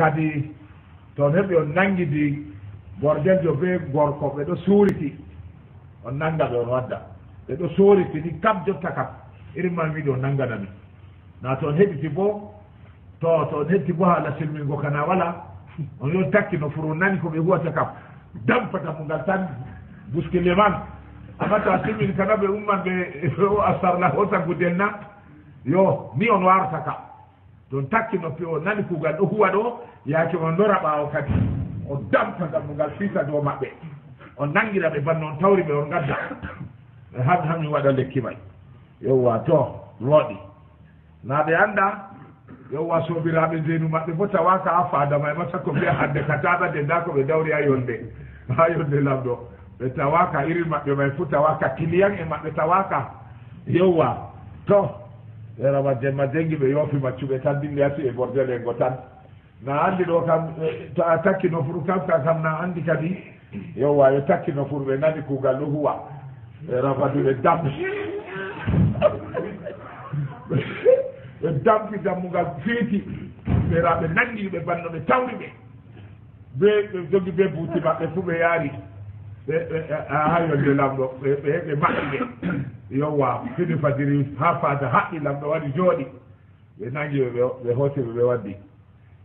kadi toon heɓi on nangidi gordeljo be gorko ɓe ɗo suuriti on nanga ɓe on wadda ɓe ɗo suuriti ni kam jotta kam irin man wiɗi on nanganami na toon heɗiti bo toon hetti bo haala silmingo kana wala on yo takki no furu nani ko ɓe huwata kam dampata mo ngal tan buskile man amma to a silmini kana ɓe umman ɓe a sarla hota gudel na yo ni on warata kam don takki noppi o nani kugal ɗo huwa ɗo yaake on lora ɓaawo kadi o dampa ngal mo ngal fiita dow maɓɓe on nangira ɓe banno on tawri ɓe on gadda hami waɗa lekki may yowwa to wooɗi na ɓe annda yowwa soobiraaɓe jeenu maɓɓe bo tawaka a faadama e mata ko mbiya hande ka taɗade nda ko ɓe dawri ha yolde lamɗo ɓe tawaka irin maɓɓe may fuu tawaka client e maɓɓe tawaka yowwa to erama jemma jengi ɓe yoofi maccuɓe tan dinde ati e bordele ngo tan na anndi ɗo kam to a takki no furu kam na anndi kadi yowwa yo takki no furu ɓe nani kuugal ɗo huwa erafaduɓe dampi ɓe dampi dammugal fiiti ɓeraɓe nangi ɓe banno ɓe tawri ɓe jogi ɓe buuti maɓɓe fuu ɓe yaari ha yolde lamɗo ɓe maɓɓi ɓe yowwa fini fadiri ha faada haɓɓi lamɗo waɗi jooɗi ɓe nangi ɓe hootiri ɓe waddi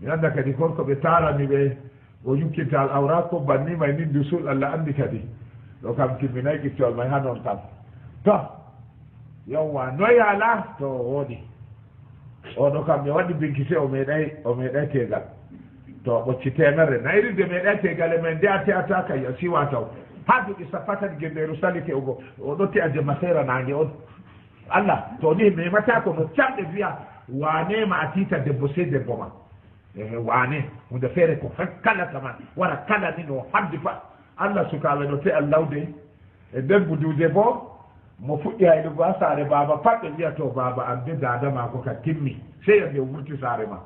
mi anda kadi konko ɓe tarani ɓe o yukkinta al awra ko bannima e nindi sul allah andi kadi ɗo kam timminayi qittol may ha noon kam to yowwa noyi ala to wooɗi oɗo kam mi waɗi binkite o meeɗay tegal to ɓocci temere nayride meeɗay tegal e men nde a te'ata kay a siwa taw ha duuɓi sapatati genderu salike ogo oɗo te'a jemma sera nangue on allah to ni memata ko no camɗe wiya wanema a tiita debbo sey debbo ma wane hunde feere ko kalata man wara kala ni no haddi fa allah sukaɓe no te'a lawde e nden budude bo mo fuɗɗi hayɗugo ha saare baaba pat ɓe wiya to baaba an be dadama ko ka timmi sey ande wurti saare ma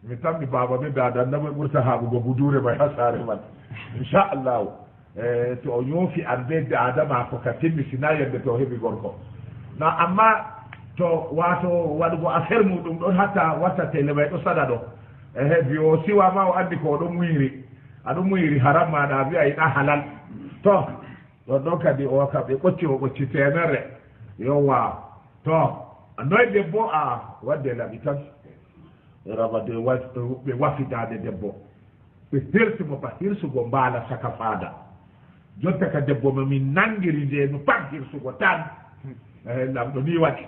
mi tammi baaba be dada ndamo ɓurta haɓugo budure may ha saare man inchallahu to o yoofi an be dadama ko ka timmi sina yende to heɓi gorko na amma to wato waɗugo affaire muɗum ɗon hatta watta tele may ɗo saɗa ɗo hebi o siwama o andi ko oɗo muyiri aɗo muyiri haram maɗa a wiya yiɗa halal to ɗon ɗon kadi o kam ɓe ɓocci temere yowwa to noy debbo a wadde laɓi tan rabade ɓe wafidade debbo ɓe hirsimo ba hirsugo mbaala saka faada jonta ka debbo mamin nangiri nde no pat hirsugo tan lamɗo ni waɗi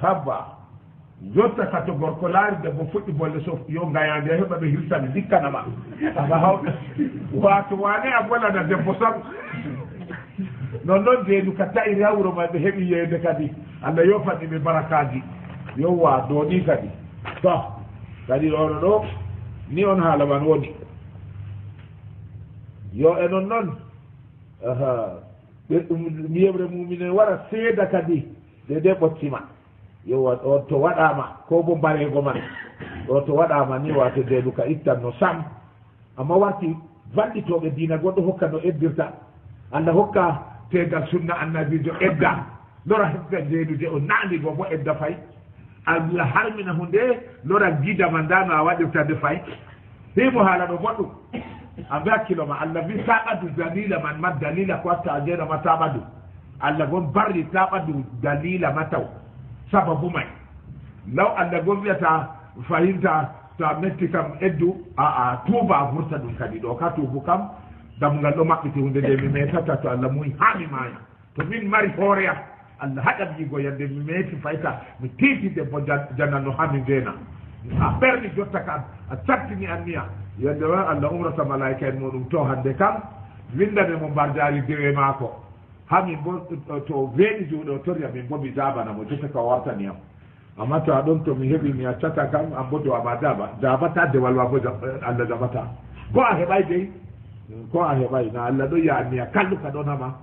habba jotta ka to gorko laari debbo fuɗɗi bolle so yo gayande heɓa ɓe hirsane dikkanama ama hawɓe wato wane a bolana debbo sam non noon jeenu ka tayri ha wuro ma ɓe heɓi yeyde kadi allah yofanɗi ɓe barakaji yowwa do ni kadi to kadi ɗono ɗo ni on haala man woni yo e non noon mi yeɓre mumine wara seeda kadi de ɓottima yowa ɗo to waɗama ko bo mbarego man ɗo to waɗama ni wato deenu ka ittan no sam amma warti vallitoɓe diina goɗɗo hokka no eddirta allah hokka tegal sunna annabijo edda lora hebga jeynude o naandi bo edda fay allah harmina hunde lora gidama ndano a waɗirta nde fay himo haala ɗo goɗɗum a mbi hakkiloma allah mbi taɓadu dalila man ma dalila ko watta a jeenama taɓadu allah gon barri taɓadu dalila ma taw sababu may law allah gon wiyata fahinta to a metti kam eddu a tuuba a vurta ɗum kadi ɗo ka tuubu kam dammugal ɗo maɓɓiti hunde nde mi metata to allah muyi ha mi maya to min mari hooreya allah haɗam yigo yande mi meeti fayta mi tiiti debbo jannanno ha mi ndeena a ɓerni jotta kam a sattini anniya yande wa allah umrata malaika en muɗum to hande kam windane mo mbardari dewe maako ha min bo to weeɗi juuɗe o toriya min bo mi dabana mo jotta ka wartaniyam amma to a ɗon to mi heɓi mi accata kam an bo do ama dabata dewal ma bo allah dabata ko a heɓay dey ko a heɓay na allah ɗo yaanniya kalluka ɗon hama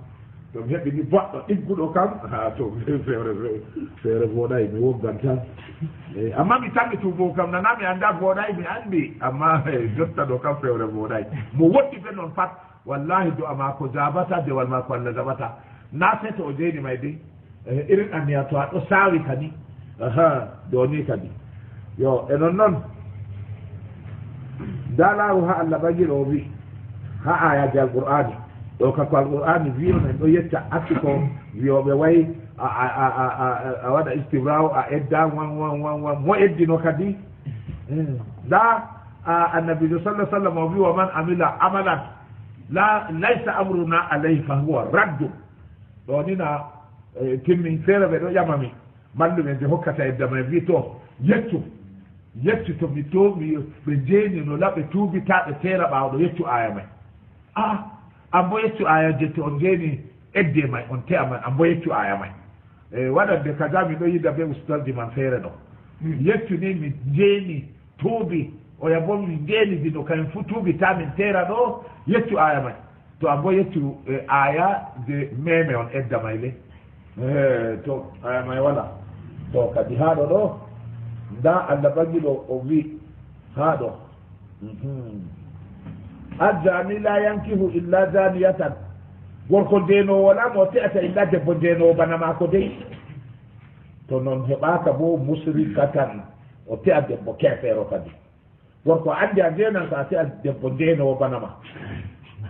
to mi heɓini boɗɗo ɗigguɗo kam ha to feere voɗay mi woggan tan amma mi tammi tubo kam nana mi annda voɗay mi anndi amma jotta ɗo kam fewre voɗay mo woɗɗi ɓe noon pat wallahi do ama ko jabata dewal ma ko allah jabata na se to o jeyni may de irin anniya to a ɗo saawi kadi do ni kadi yo e non noon dalaru ha Allah bagiro bi ha ayaji alqur'ani do ka ko alqur'ani wiyo men do yetta akkiko wiyoɓe way a waɗa istibrau a edda wan mo eddino kadi da annabi sallallahu alaihi wasallam o wi wa man amila amalan laysa amruna alayhi fa huwa raddu ɗo nina timmin feere ɓe ɗo ƴamami mallumen de hokkata edda may wi to yettu to mi tomi ɓe jeeni no laɓe tuubitaɓe teera ɓawɗo yettu aya may ambo yettu aya je to on jeeni edde may on te'a man ambo yettu aya may waɗande kaza mi ɗo yida be ustaldi man feere ɗo yettu ni mi jeeni tuubi oya bo mi jeeni dino kayen fu tuubita min teera ɗo yettu aya may to ambo yettu aya de meme on edda may le to aya may wala to kadi haɗo ɗo nda Allah bagi ɗo o wi haɗo azzani la yankihu illa zaniyatan gorko ndenowo wala mo te'ata illa debbo ndenowo bana mako dey to noon heɓaka bo musrikatan o te'a debbo kefeero kadi gorko andi a ndenan ko a te'a debbo ndenowo bana ma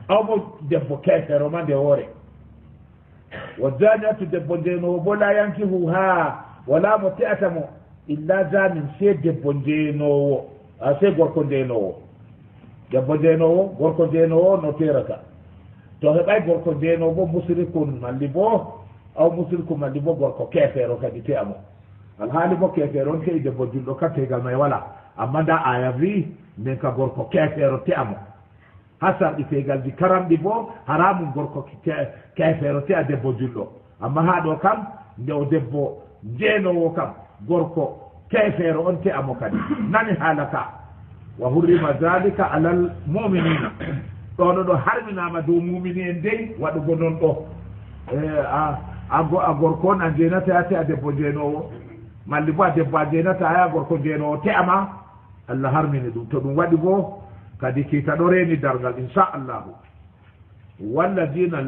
awmo debbo kefeero ma nde woore wa zaniyatu debbo ndenowo bo la yankihu ha wala mo te'ata mo illa zanin se debbo ndenowo se gorko ndenowo debbo ndenowo gorko ndenowo no terata to heɓay gorko ndenowo bo musrikun malli bo aw musriku malli bo gorko kefeero kadi te'amo alhaali bo kefeero on te'i debbo julɗo kattegal may wala amma nda aya wi min ka gorko kefeero te'amo ha sarɗi tegalji karamɗi bo haramu gorko kefeero te'a debbo julɗo amma ha ɗo kam nde o debbo ndenowo kam gorko kefeero on te'amo kadi nani haala ka wa hurrima dhalika alal muminina ɗono ɗo harminama dow mumini en dey waɗugo noon ɗo a gorko on a jenata te a debbo jenowo malli bo a debbo a jenata aya gorko jenowo te'ama Allah harmini ɗum to ɗum waɗi bo kadi kiita ɗo reeni dargal inchallahu walladina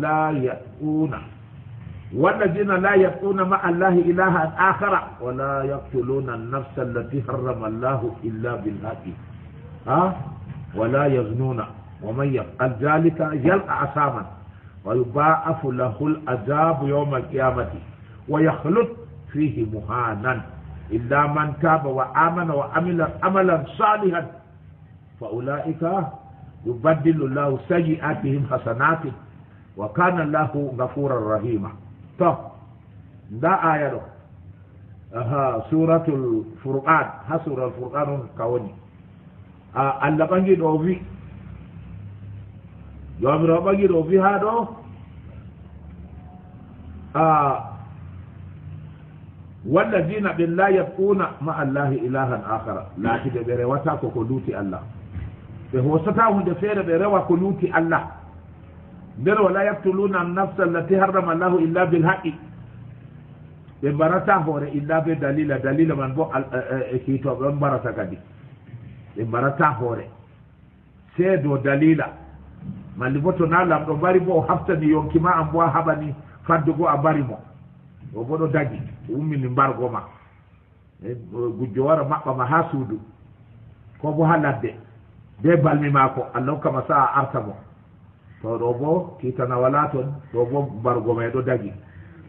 la yaquna ma allahi ilahan akhara wala yaqtuluna an-nafsa allati harrama allahu illa bilhaqi ولا يزنون ومن يفعل ذلك يلقى عصاما ويضاعف له العذاب يوم القيامة ويخلد فيه مهانا إلا من تاب وآمن وعمل عملا صالحا فأولئك يبدل الله سيئاتهم حسنات وكان الله غفورا رحيما. طب ده آية سورة الفرقان سورة الفرقان كوني Allah ɓangi ɗo wi jomirawo ɓangi ɗo wi ha ɗo walladina ɓen la yabquna ma allahi ilahan akhara laatiɓe ɓe rewata koko luuti Allah ɓe hosata hunde feere ɓe rewa ko luuti Allah nder wala yaktuluna annafsa allati harrama allahu illa bilhaqi ɓe mbarata hoore illa be dalila man bo kiitoɓe on mbarata kadi ɓe mbarata hoore seedo dalila malli bo to na lamɗo mbari bo o haftani yonkima an bo a haɓani faddugo a mbari mo o bo ɗo dagi ummini mbargo ma gujjo wara maɓɓama ha suudu ko bo ha ladde be balmi maako allah hokkama sa a arta mo to ɗo bo kitana wala toon ɗo bo mbargo ma ɗo dagi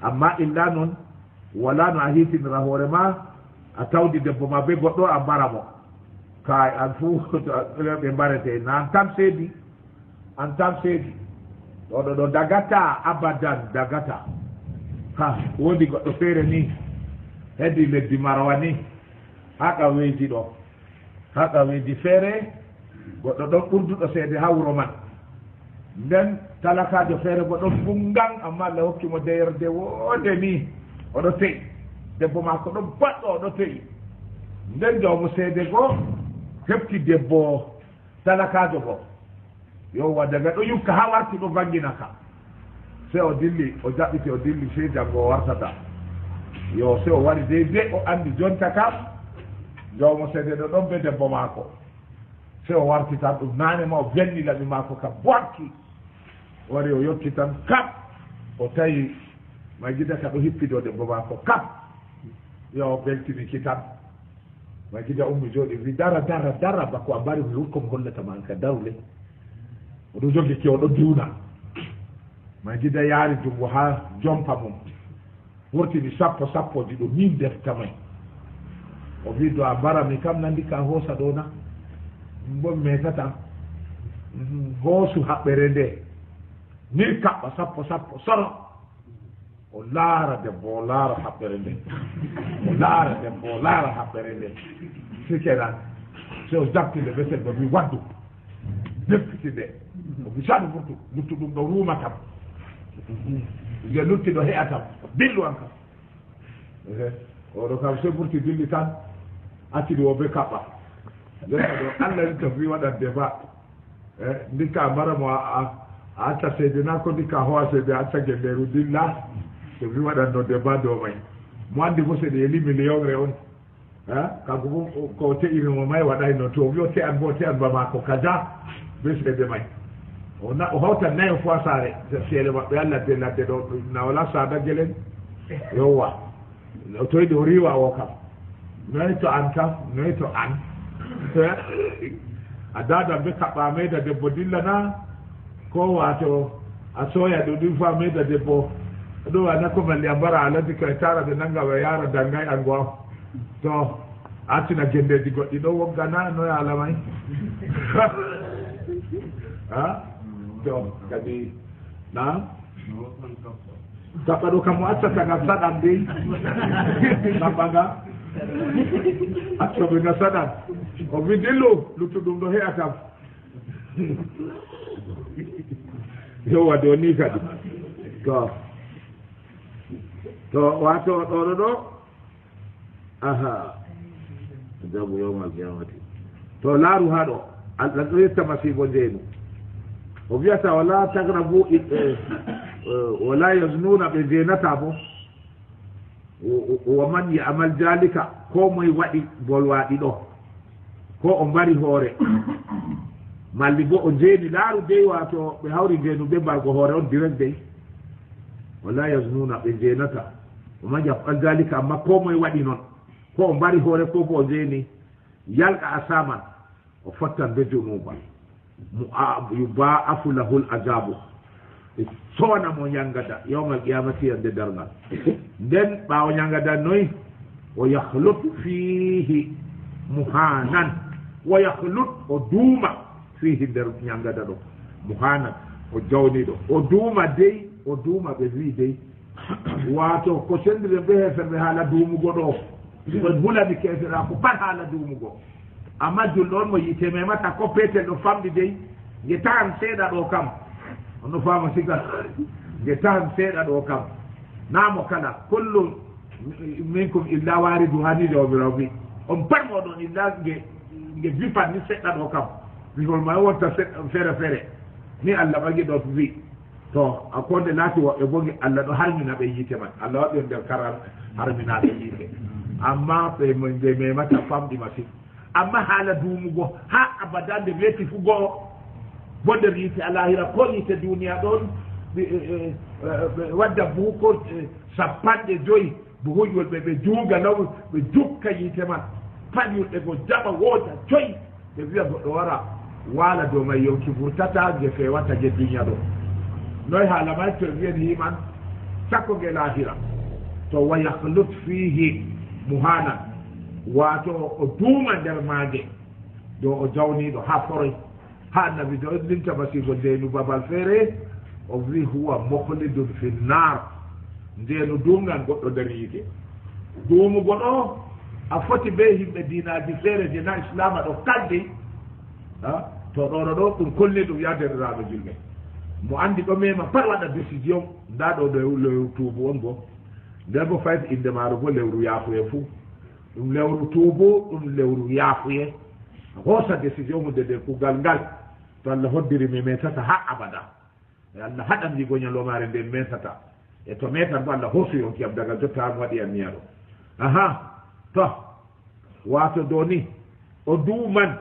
amma illa noon wala no a hitinira hoore ma a tawdi debbo ma be goɗɗo a mbara mo kay an fuu ɓe mbarete na an tan seedi oɗo ɗo dagata abadan dagata ha woodi goɗɗo feere ni heddi leddi marwa ni ha ƙaweji ɗo ha ƙaweji feere goɗɗo ɗon ɓurduɗo seede ha wuro man nden talakajo feere bo ɗon bungan amma Allah hokkimo deyerde wonde ni oɗo te'i debbo mako ɗon baɗɗo oɗo te'i nden jawmo seede goo hefti debbo talakajo go yowa daga ɗo yukka ha warti ɗo vangina ka se o dilli o jaɓɓiti o dilli sey janggo o wartata yo se o wari deydey o andi jonta kam jawmo seede ɗo ɗon be debbo maako se o warti tan ɗum nane ma o venni laɓi maako ka borki wari o yotti tan kap o tawi ma gida ka ɗo hippido debbo maako kap yo o beltiniki tan ma gida ummi jooɗi wi dara bako a mbari mi wurko mi hollatama an ka darule oɗo jogi ke oɗo duuna ma gida yaari jungo ha jompa mum wurtini sappo ɗiɗo min defta may o wi do a mbara mi kam nandi ka hoosa ɗo na bo mi metata hoosu haɓɓere nde ni kaɓɓa sappo soro o laara debbo o laara haɓɓere nde o laara haɓɓere nde sikenan so o jaɓtinde besel bo mi waddu deftiti nde o mi saɗu furtu luttu ɗum ɗo ruuma kam nde lutti ɗo heƴa tam dillu an kam oɗo kam so ɓurti dilli tan accidi o be kaɓɓa letta ɗo allah ni to wi waɗan débat ndikka mbaramo a acca seede na ko ndikka howa seede acca gelleru dilla so wi waɗanno débat dow may mo anndi bo seeɗe yeli million re on kanko bo ko te'irimo may waɗayno to wi o te'an bo te'an ba maako kaja be seede may o hawtan nayo fois saare seede maɓɓe a ladde ɗo na wala saada gelen yowwa o toyɗi o riwa o kam noyi to an kam noyi to an a dada be kaɓɓa meyda debbo dillana ko wato a soya ɗo ɗin fa meyda debbo ɗo wana ko malli a mbara a laddi koye tara ɓe nanga ɓe yara dangay ango am to actina gendeji goɗɗi ɗo woggana noye alamay a to kadi na kaɓɓa ɗo kam o accata nga saɗan ɗi naɓɓanga accoɓe nga saɗan o wi dillu luttuɗum ɗo heƴa kam yowa do ni kadi to wato ɗoɗo ɗo aha jabu yawmal qiyamati to laaru ha ɗo allah ɗo yetta masibo ndeenu o wiyata wala tagrabu wala yaznuna ɓe ndenata bo wa man yamal jalika ko moye waɗi bolwaɗi ɗo ko o mbari hoore malli bo o njeeni laaru dey wato ɓe hawri ndeenu ɓe mbargo hoore on direct dey wala yaznuna ɓe ndenata wa man yafal jalika amma ko moye waɗi noon ko o mbari hoore ko bo o njeeni yalqa asaman o fottan be junuba yubaafu lahul azabu sowna mo ñangata yawmal qiyamati yande dargal nden ɓaawo ñangata noyi o yahlut fihi muhanan wa yahlut o duuma fihi nder ñangata ɗo muhanan o jawniɗo o duuma dey o duuma ɓe wi dey wato ko sendire ɓe heferɓe haala duumugo ɗo ɓen hulani kesera ko pat haala duumugo amma julɗo on mo yite memata ko petel ɗo famɗi dey nge tahan seeɗa ɗo kam ono faama siga nge tahan seeɗa ɗo kam naamo kala kullu minkum illa waridu hanide o miraw wi on pat moɗon illa nge wipan ni seɗɗa ɗo kam wihol ma wonta fere fere ni allah ɓagi ɗo wi to a konde laati woɓɓe bo allah ɗo harmina ɓe yiite man allah waɗi on nder karal harminaɓe yiite amma ɓe memata famɗi masine amma haala duumugo ha abada nde weeti fu goo bo nder yiite alahira ko yiite duniya ɗon ɓe wadda buuko sappanɗe joyi buhujol ɓe juuga law ɓe jukka yiite man paƴulɗe go jaɓa wooda joyi ɓe wiya goɗɗo wara waala dow may yonki vurtata ge fewata ge duniya ɗo noy haala may to wiyani himan sakko ge lahira to wa yahlut fihi muhana wato o duuma nder maage dow o jawniɗo ha foroy ha annabi do linta masibo ndeenu babal feere o wi huwa mohlidun fi nar ndeenu duumnan goɗɗo nder yiide duumugo ɗo a foti be yimɓe diinaji feere je na islama ɗo kaldi to ɗoɗo ɗo ɗum kolli ɗum yaderiraɓe julɓe mo andi ɗo mema pat waɗa décision nda ɗo lewru tuubu on bo nden bo fayt inde maaro bo lewru yaafuye fuu ɗum lewru tuubu ɗum lewru yaafuye hoosa décision mude nde kuugal ngal to allah hoddiri mi metata ha abada e allah haɗanmi goñalomare nden metata e to metan bo allah hoosu yonkiyam daga jotta mi waɗi an miyaɗo aha to wato do ni o duuman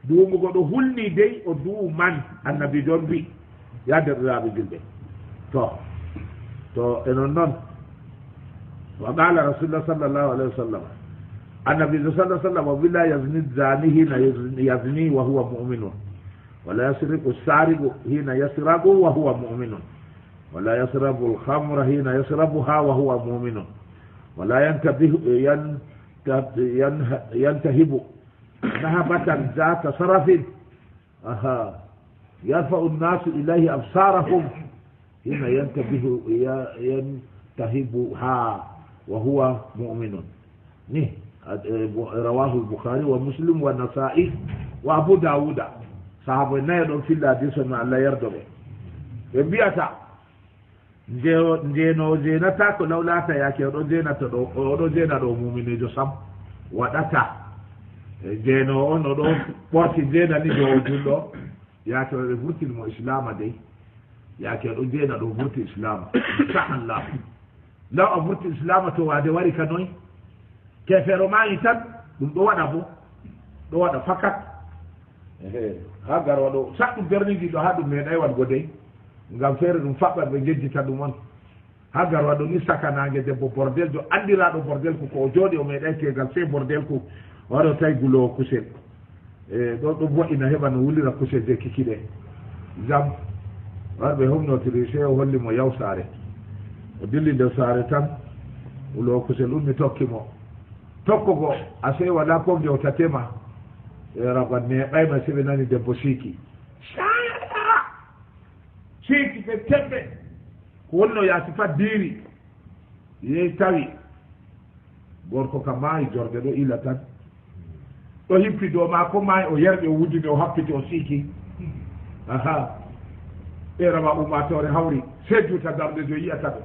duumugo ɗo hulni dey o duuman annabi jon wi yaderɗiraɓe julɓe to enon noon wa qala rasulullah sallllahu alayhi wa sallam النبي صلى الله عليه وسلم ولا يزني الزاني هنا يزني وهو مؤمن ولا يسرق السارق هنا يسرق وهو مؤمن ولا يشرب الخمر هنا يشربها وهو مؤمن ولا ينتهب نهبة ذات صرف يرفع الناس إليه أبصارهم هنا ينتهبها وهو مؤمن رواه البخاري ومسلم والنسائي وأبو داود صحابة نايدون في الله دي سمع الله يرضى بياتا njeno zenata ko lawlata yake do zenata do zena do mumine jo sam wadata jeno on do porti zena ni do jullo yake do vurti mo islam dai yake do zena do vurti islam insha Allah law vurti islam to wade wari kanoy kefero mai tan dum do wada bo do wada fakat ha garwa do sakku berni do hadu me dai wad godey ngam feere ɗum faɓɓat ɓe jejjita ɗum on ha garwa ɗo ni sakanage debbo bordel jo andiraɗo bordel ko ko o jooɗi o meeɗay tegal fe bordel ko waɗo tawi gulowo kusel e ɗo ɗo woɗɗina heɓa no wulira kusel je kikiɗe jam warɓe humnotiri se o holli mo yaw saare o dilli nder saare tan wulowo kusel ummi tokkimo tokkogo a sey wala ko gewtatema e raɓat neɓayma seɓe nani debbo siiki siiki ɓe temɓe ko wonno yaasi fat diiri yehi tawi gorko ka maayi jorde ɗo ila tan ɗo hippi dow ma ko maayi o yerɓe o wujjini o happiti o siiki aha ɓeerama ummatore hawri sejjuta darde jo yiyata ɓe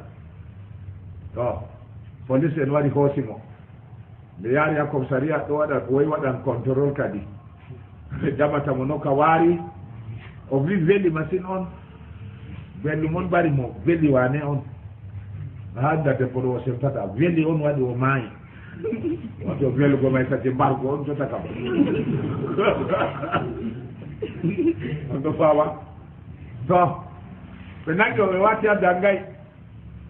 to police en waɗi hoosimo nde yaari ha commissariat ɗo waɗa woyi waɗan contrôle kadi jamata mo noka waari o wi weli machine on belli mon ɓari mo welli wane on handa debbo ɗo o sempata welli on waɗi o maayi wato wellugo may kadi mbargo on jota kam on ɗo fawa to ɓe nangi o ɓe wati ha dangay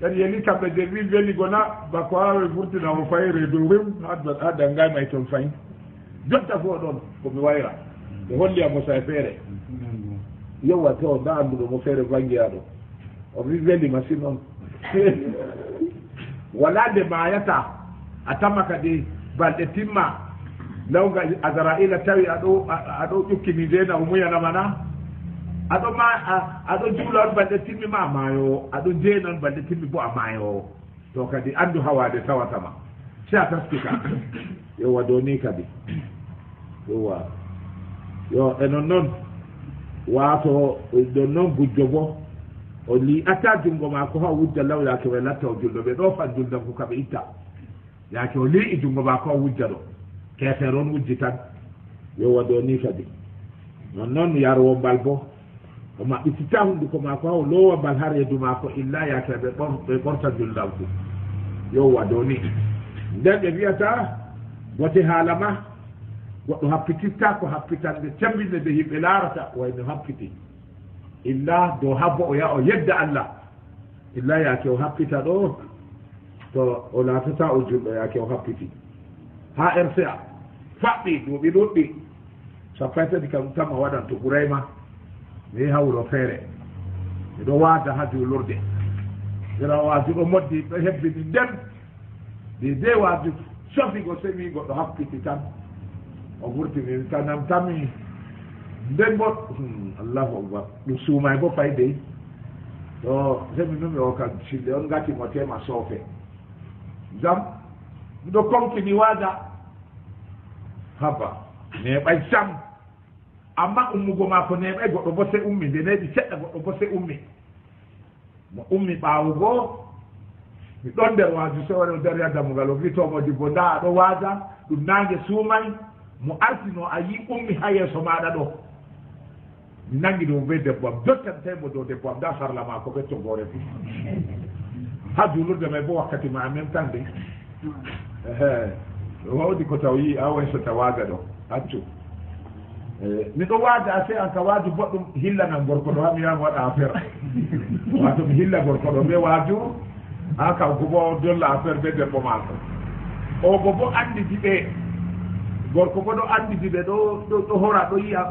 kadi yeli kamɓe de wi welli gona bako awe vurtina o fayi reedu rem ha dangay may toon fayi jotta fo ɗon komi wayra ɓe holli amo sa feere yowa te o da anduɗo mo feere vangiyaɗo o wi weli machine on wala nde mayata a tama kadi balɗe timma lawga azraila tawi aɗo ƴukkini ndena o muyanamana aɗo juula on balɗe timmi ma a maayowo aɗo jeena on balɗe timmi bo a maayowo to kadi andu hawade tawatama si a taskika yowa dow ni kadi yowa yo e non noon waato ɗon noon gujjo bo o li'ata junngo maako ha wujja law yaake ɓe latta o julɗo ɓe ɗo fan juldan ko kaɓe itta yaake o li'i junngo maako ha wujja ɗo keefeer on wujji tan yo waɗo ni kadi non noon yarwo mbal bo o maɓɓitita hunnduko maako ha o loowa mbal ha reedu maako illa yaake ɓe ɓorta juldanku yo waɗo ni nden ɓe wiyata bote haala ma goɗɗo happititta ko happitanɓe tembinde nde yimɓe laarata wayno happiti illa dow habbo o yaha o yedda Allah illa yaake o happita ɗo to o laatata o julɗo yaake o happiti ha RCA faɓɓi duuɓi ɗuɗɗi sappo e tati kam tan o waɗan to ɓurayma mi yaha wuro feere miɗo waada ha juulurde ira waaju ɗo moddi ɗo hebbini nden de waaju sofigo semi goɗɗo happiti tan o vurtini tanam tami nden bo allahu akbar ɗum suumay bo fay dey to semi numi o kam sille on gatimo tema soofe jam miɗo konkini waada haba neɓay sam amma ummugo ma ko neɓay goɗɗo bo se ummi nde neɗi seɗɗa goɗɗo bo se ummi mo ummi ɓaawugo mi ɗon nder waaju so waɗi o dari ha dammugal o witomo dibbo nda aɗo waada ɗum nangue suumay mo artino a yi ummi ha yeeso maɗa ɗo mi nangi ɗum be debbo am dottantaymo dow debbo am nda sarla ma ko ɓe togore fu ha julurde may bo wakkati ma en même temps de wawdi ko taw yi a wayso tawaga ɗo accu miɗo waada a se an ka waaju boɗɗum hillanam gorko ɗo ha mi yama waɗa affaire wato mi hilla gorko ɗo ɓe waaju ha kanko bo dolla affaire ɓe debbo mako o bo bo anditi ɓe gorko bo ɗo andidi ɓe ɗo hora ɗo yiya